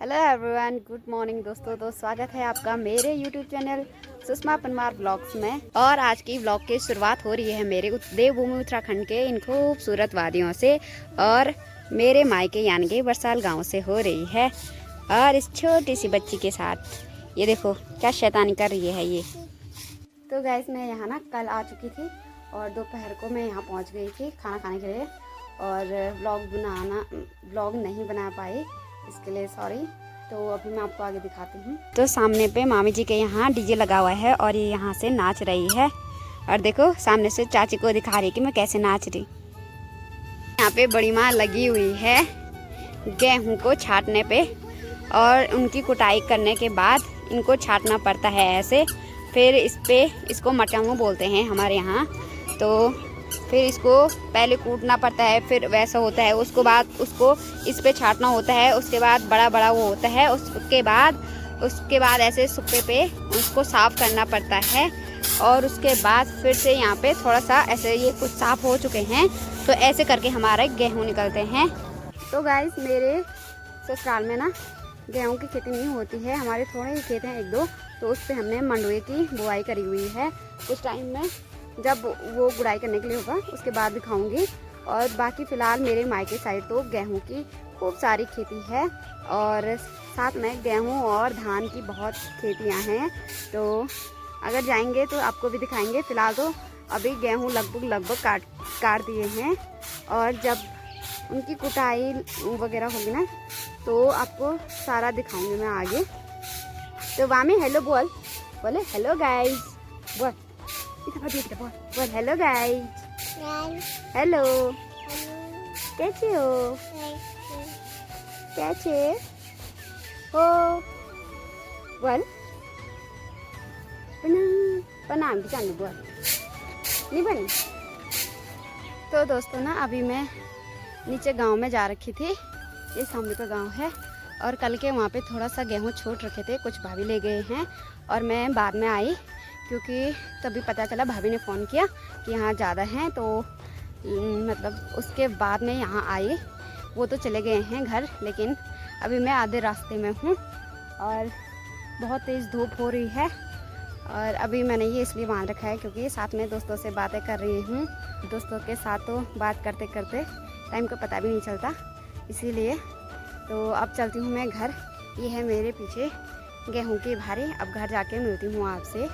Hello everyone, good morning दोस्तों। तो स्वागत है आपका मेरे YouTube channel Sushma Parmar blogs में। और आज की ब्लॉग की शुरुआत हो रही है मेरे देवभूमि उत्तराखंड के इन खूबसूरत वादियों से और मेरे मायके यानी कि बरसाल गांव से हो रही है। और इस छोटी सी बच्ची के साथ ये देखो क्या शैतानी कर रही है ये। तो गैस मैं यहाँ ना कल आ चुकी थी और दोपहर को मैं यहाँ पहुँच गई थी खाना खाने के लिए और ब्लॉग नहीं बना पाई, इसके लिए सॉरी। तो अभी मैं आपको आगे दिखाती हूँ। तो सामने पे मामी जी के यहाँ डीजे लगा हुआ है और ये यहाँ से नाच रही है और देखो सामने से चाची को दिखा रही है कि मैं कैसे नाच रही। यहाँ पे बड़ी माँ लगी हुई है गेहूँ को छाटने पे और उनकी कुटाई करने के बाद इनको छाटना पड़ता है ऐसे। फिर इसको मटांगू बोलते हैं हमारे यहाँ। तो फिर इसको पहले कूटना पड़ता है, फिर वैसा होता है, उसके बाद उसको इस पे छाटना होता है, उसके बाद बड़ा बड़ा वो होता है, उसके बाद ऐसे सुप्पे पे उसको साफ़ करना पड़ता है। और उसके बाद फिर से यहाँ पे थोड़ा सा ऐसे ये कुछ साफ़ हो चुके हैं तो ऐसे करके हमारे गेहूँ निकलते हैं। तो गाइस मेरे ससुराल में ना गेहूँ की खेती नहीं होती है, हमारे थोड़े ही खेत हैं एक दो, तो उस पर हमने मंडुए की बुआई करी हुई है। कुछ टाइम में जब वो गुड़ाई करने के लिए होगा उसके बाद दिखाऊंगी। और बाकी फ़िलहाल मेरे मायके साइड तो गेहूं की खूब सारी खेती है और साथ में गेहूं और धान की बहुत खेतियां हैं। तो अगर जाएंगे तो आपको भी दिखाएंगे। फ़िलहाल तो अभी गेहूं लगभग काट दिए हैं और जब उनकी कुटाई वगैरह होगी ना तो आपको सारा दिखाऊंगी मैं आगे। तो वामी हेलो बोले हेलो गाइस बोल हेलो गाइस हेलो कैसे हो बोल प्रणाम की चांदी बोल नहीं बनी। तो दोस्तों ना अभी मैं नीचे गांव में जा रखी थी, ये सामने का गांव है और कल के वहाँ पे थोड़ा सा गेहूँ छोड़ रखे थे, कुछ भाभी ले गए हैं और मैं बाद में आई क्योंकि तभी पता चला, भाभी ने फ़ोन किया कि यहाँ ज़्यादा हैं तो मतलब उसके बाद में यहाँ आई। वो तो चले गए हैं घर, लेकिन अभी मैं आधे रास्ते में हूँ और बहुत तेज़ धूप हो रही है। और अभी मैंने ये इसलिए बांध रखा है क्योंकि साथ में दोस्तों से बातें कर रही हूँ। दोस्तों के साथ तो बात करते करते टाइम का पता भी नहीं चलता, इसीलिए। तो अब चलती हूँ मैं घर। ये है मेरे पीछे गेहूँ की भारी। अब घर जाके मिलती हूँ आपसे,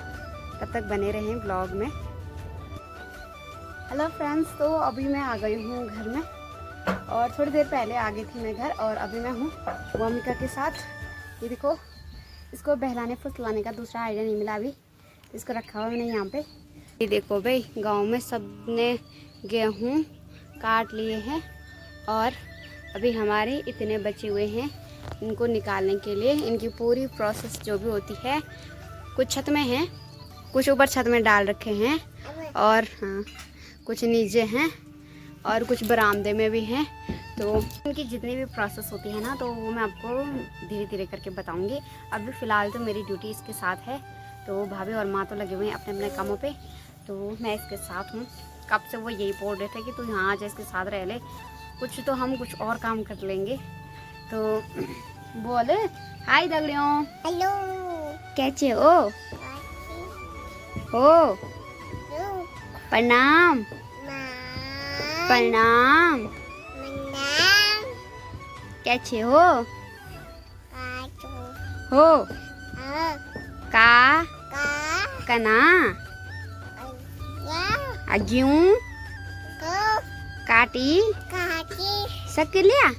तब तक बने रहें ब्लॉग में। हेलो फ्रेंड्स, तो अभी मैं आ गई हूँ घर में और थोड़ी देर पहले आ गई थी मैं घर और अभी मैं हूँ भूमिका के साथ। ये देखो इसको बहलाने फुसलाने का दूसरा आइडिया नहीं मिला, अभी इसको रखा हुआ मैंने यहाँ पे। ये देखो भाई गांव में सब ने गेहूँ काट लिए हैं और अभी हमारे इतने बचे हुए हैं इनको निकालने के लिए। इनकी पूरी प्रोसेस जो भी होती है, कुछ छत में है, कुछ ऊपर छत में डाल रखे हैं और हाँ कुछ नीचे हैं और कुछ बरामदे में भी हैं। तो इनकी जितनी भी प्रोसेस होती है ना तो वो मैं आपको धीरे धीरे करके बताऊंगी। अभी फ़िलहाल तो मेरी ड्यूटी इसके साथ है, तो भाभी और माँ तो लगे हुए हैं अपने अपने कामों पे, तो मैं इसके साथ हूँ। कब से वो यही बोल रहे थे कि तू यहाँ आ जा, इसके साथ रह ले, कुछ तो हम कुछ और काम कर लेंगे। तो बोले हाय दगड़ियों, हेलो कैसे हो प्रणाम प्रणाम कैसे हो का कना अज्यूं काटी सकलिया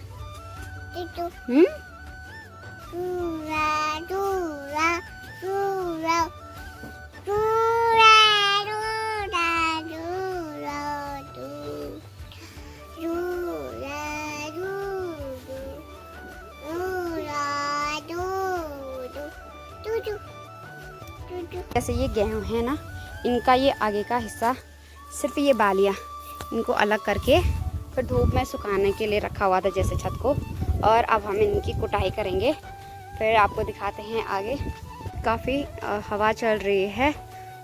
जैसे ये गेहूँ है ना, इनका ये आगे का हिस्सा सिर्फ ये बालियाँ इनको अलग करके फिर धूप में सुखाने के लिए रखा हुआ था जैसे छत को। और अब हम इनकी कुटाई करेंगे, फिर आपको दिखाते हैं आगे। काफ़ी हवा चल रही है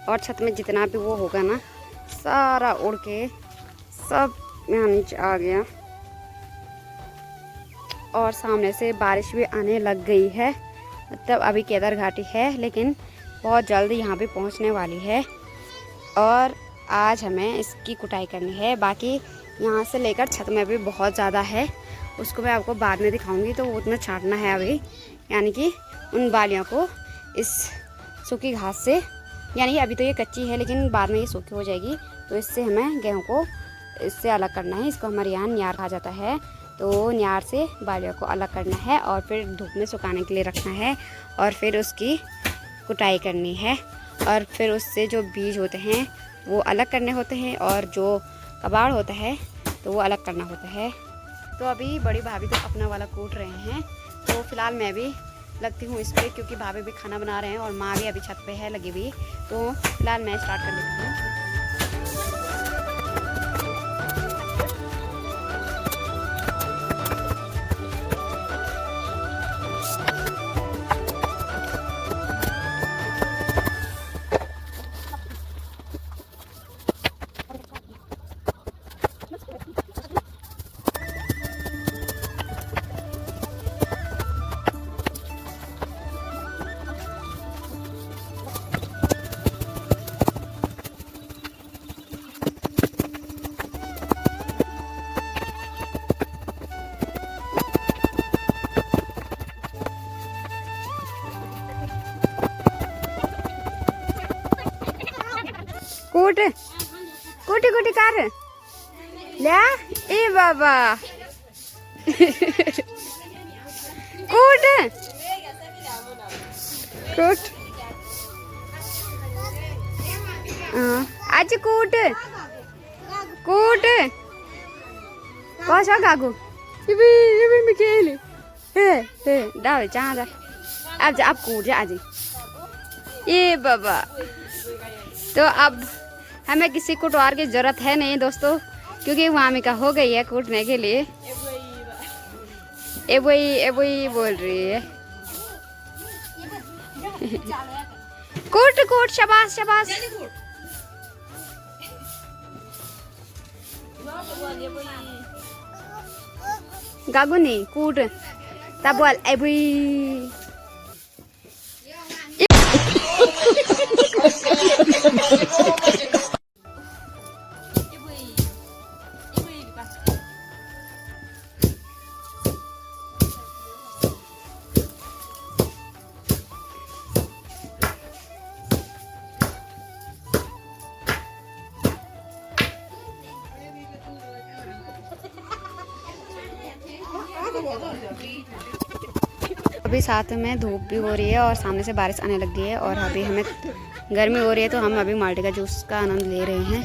और छत में जितना भी वो होगा ना सारा उड़ के सब यहाँ नीचे आ गया। और सामने से बारिश भी आने लग गई है। मतलब अभी केदार घाटी है लेकिन बहुत जल्द यहाँ पे पहुँचने वाली है। और आज हमें इसकी कुटाई करनी है। बाकी यहाँ से लेकर छत में भी बहुत ज़्यादा है, उसको मैं आपको बाद में दिखाऊंगी। तो वो उतना छांटना है अभी, यानी कि उन बालियों को इस सूखी घास से, यानी कि अभी तो ये कच्ची है लेकिन बाद में ये सूखी हो जाएगी। तो इससे हमें गेहूँ को इससे अलग करना है। इसको हमारे यहाँ न्यार कहा जाता है। तो न्यार से बालियों को अलग करना है और फिर धूप में सुखाने के लिए रखना है और फिर उसकी कुटाई करनी है। और फिर उससे जो बीज होते हैं वो अलग करने होते हैं और जो कबाड़ होता है तो वो अलग करना होता है। तो अभी बड़ी भाभी तो अपना वाला कूट रहे हैं। तो फिलहाल मैं भी लगती हूँ इस पर, क्योंकि भाभी भी खाना बना रहे हैं और माँ भी अभी छत पे है लगी हुई। तो फिलहाल मैं स्टार्ट कर लेती हूँ। कूट कूटी कूटी कर ले ए बाबा कूट कूट आज कूट कूट कौशा गागू ये मिकेल हे डाल चाह जा अब जा, अब कूट जा आज ये बाबा। तो अब हमें किसी कुटवार की ज़रूरत है नहीं दोस्तों, क्योंकि वामिका हो गई है कूटने के लिए। ए वही बोल रही है कूट कूट शाबाश शाबाश। गागू नहीं कूट तब बोल ए वही। अभी साथ में धूप भी हो रही है और सामने से बारिश आने लग गई है और अभी हमें गर्मी हो रही है। तो हम अभी माल्टे का जूस का आनंद ले रहे हैं।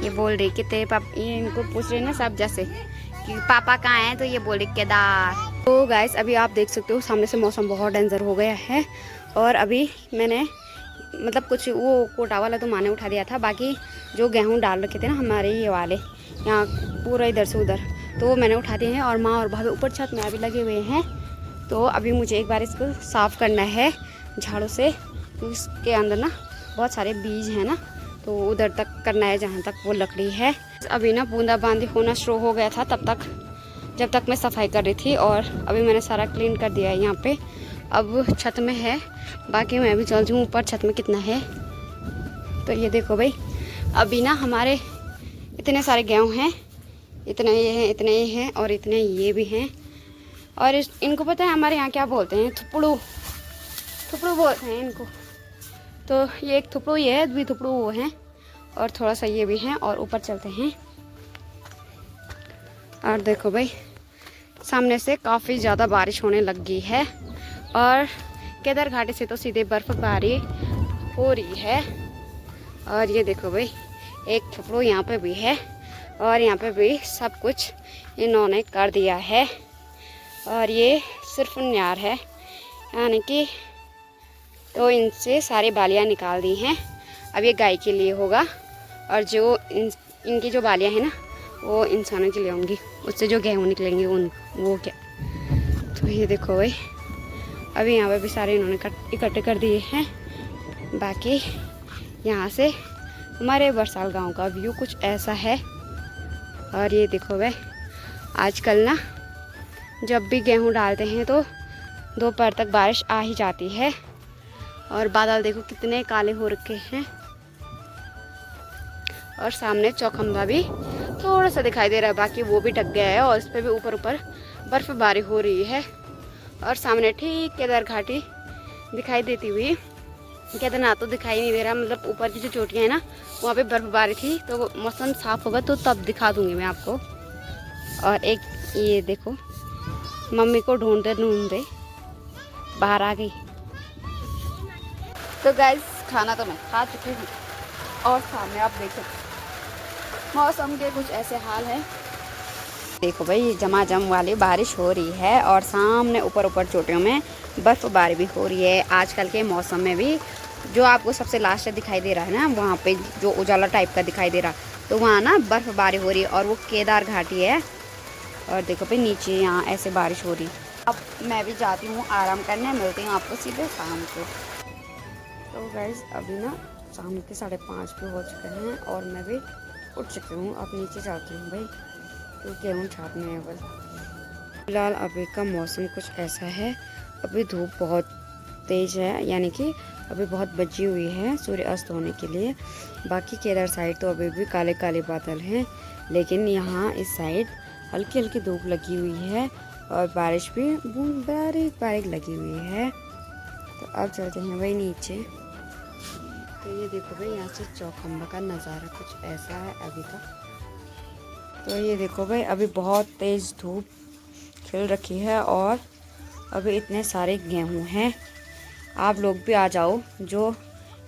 ये बोल रही कि तेरे पापा, ये इनको पूछ रहे ना सब जैसे कि पापा कहाँ हैं, तो ये बोल रही केदार। तो गाइस अभी आप देख सकते हो सामने से मौसम बहुत डेंजर हो गया है। और अभी मैंने मतलब कुछ वो कोटा वाला तो माने उठा दिया था, बाकी जो गेहूँ डाल रखे थे ना हमारे ये वाले यहाँ पूरा इधर से उधर, तो वो मैंने उठा दिए हैं। और माँ और भाभी ऊपर छत में अभी लगे हुए हैं। तो अभी मुझे एक बार इसको साफ़ करना है झाड़ू से, तो इसके अंदर ना बहुत सारे बीज हैं ना, तो उधर तक करना है जहाँ तक वो लकड़ी है। अभी ना बूंदाबांदी होना शुरू हो गया था तब तक, जब तक मैं सफाई कर रही थी। और अभी मैंने सारा क्लीन कर दिया है यहाँ पे। अब छत में है, बाकी मैं भी चल जाऊँ ऊपर छत में कितना है। तो ये देखो भाई, अभी ना हमारे इतने सारे गेहूँ हैं, इतने ये हैं, इतने ये हैं और इतने ये भी हैं। और इनको पता है हमारे यहाँ क्या बोलते हैं, थुपड़ू, थुपड़ू बोलते हैं इनको। तो ये एक थुपड़ू ये है, द्वि थुपड़ू वो हैं और थोड़ा सा ये भी हैं। और ऊपर चलते हैं और देखो भाई सामने से काफ़ी ज़्यादा बारिश होने लग गई है और केदार घाटी से तो सीधे बर्फबारी हो रही है। और ये देखो भाई एक थुपड़ू यहाँ पे भी है और यहाँ पे भी सब कुछ इन्होंने कर दिया है। और ये सिर्फ न्यार है, यानी कि तो इनसे सारी बालियाँ निकाल दी हैं। अब ये गाय के लिए होगा और जो इनकी जो बालियाँ हैं ना वो इंसानों के लिए होंगी, उससे जो गेहूँ निकलेंगे उन वो क्या। तो ये देखो भाई अभी यहाँ पे भी सारे इन्होंने इकट्ठे कर दिए हैं। बाकी यहाँ से हमारे बरसाल गांव का व्यू कुछ ऐसा है। और ये देखो भाई आजकल ना जब भी गेहूँ डालते हैं तो दोपहर तक बारिश आ ही जाती है। और बादल देखो कितने काले हो रखे हैं। और सामने चौखंबा भी थोड़ा सा दिखाई दे रहा है, बाकी वो भी ढक गया है और इस पर भी ऊपर ऊपर बर्फबारी हो रही है। और सामने ठीक केदार घाटी दिखाई देती हुई। केदारनाथ तो दिखाई नहीं दे रहा, मतलब ऊपर की जो चोटियाँ हैं ना वहाँ पे बर्फबारी थी। तो मौसम साफ होगा तो तब दिखा दूँगी मैं आपको। और एक ये देखो, मम्मी को ढूंढते ढूंढते बाहर आ गई। तो गाइस खाना तो मैं खा चुकी हूँ और सामने आप देख सकते मौसम के कुछ ऐसे हाल हैं। देखो भाई झमाझम वाली बारिश हो रही है और सामने ऊपर ऊपर चोटियों में बर्फबारी भी हो रही है। आजकल के मौसम में भी जो आपको सबसे लास्ट दिखाई दे रहा है ना, वहाँ पे जो उजाला टाइप का दिखाई दे रहा, तो वहाँ ना बर्फबारी हो रही है और वो केदार घाटी है। और देखो भाई नीचे यहाँ ऐसे बारिश हो रही। अब मैं भी जाती हूँ आराम करने, मिलती हूँ आपको सीधे शाम को। तो गाइस अभी ना शाम के 5:30 पे हो चुके हैं और मैं भी उठ चुकी हूँ। अब नीचे जाती हूँ भाई, तो गेहूँ छापने हैं बस। फिलहाल अभी का मौसम कुछ ऐसा है, अभी धूप बहुत तेज़ है, यानी कि अभी बहुत बची हुई है सूर्य अस्त होने के लिए। बाकी केदार साइड तो अभी भी काले काले बादल हैं, लेकिन यहाँ इस साइड हल्की हल्की धूप लगी हुई है और बारिश भी बूंद बारीक बारीक लगी हुई है। तो अब चलते हैं भाई नीचे। तो ये देखो भाई यहाँ से चौखंबा का नज़ारा कुछ ऐसा है अभी का। तो ये देखो भाई अभी बहुत तेज़ धूप खिल रखी है और अभी इतने सारे गेहूँ हैं। आप लोग भी आ जाओ जो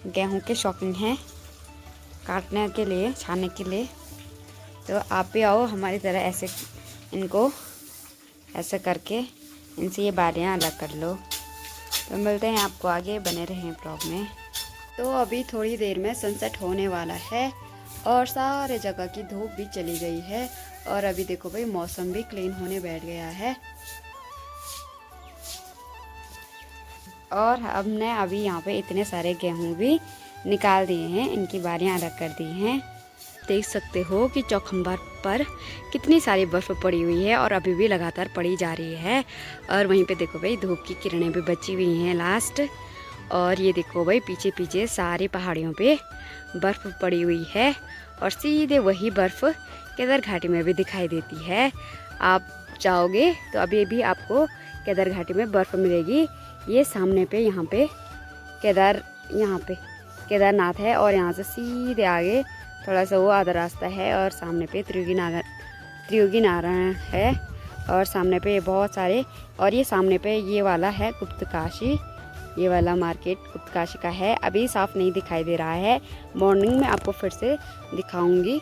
गेहूँ के शौकीन हैं काटने के लिए, छानने के लिए। तो आप भी आओ हमारी तरह, ऐसे इनको ऐसे करके इनसे ये बारियाँ अलग कर लो। तो मिलते हैं आपको आगे, बने रहें ब्लॉग में। तो अभी थोड़ी देर में सनसेट होने वाला है और सारे जगह की धूप भी चली गई है। और अभी देखो भाई मौसम भी क्लीन होने बैठ गया है। और हमने अभी यहाँ पे इतने सारे गेहूँ भी निकाल दिए हैं, इनकी बारियाँ अलग कर दी हैं। देख सकते हो कि चौखंबा पर कितनी सारी बर्फ़ पड़ी हुई है और अभी भी लगातार पड़ी जा रही है। और वहीं पे देखो भाई धूप की किरणें भी बची हुई हैं लास्ट। और ये देखो भाई पीछे पीछे सारी पहाड़ियों पे बर्फ़ पड़ी हुई है और सीधे वही बर्फ़ केदार घाटी में भी दिखाई देती है। आप जाओगे तो अभी भी आपको केदार घाटी में बर्फ़ मिलेगी। ये सामने पे यहाँ पे केदारनाथ है और यहाँ से सीधे आगे थोड़ा सा वो आधा रास्ता है और सामने पे त्रियोगी नारायण है। और सामने पे बहुत सारे, और ये सामने पे ये वाला है गुप्तकाशी, ये वाला मार्केट गुप्तकाशी का है। अभी साफ नहीं दिखाई दे रहा है, मॉर्निंग में आपको फिर से दिखाऊंगी।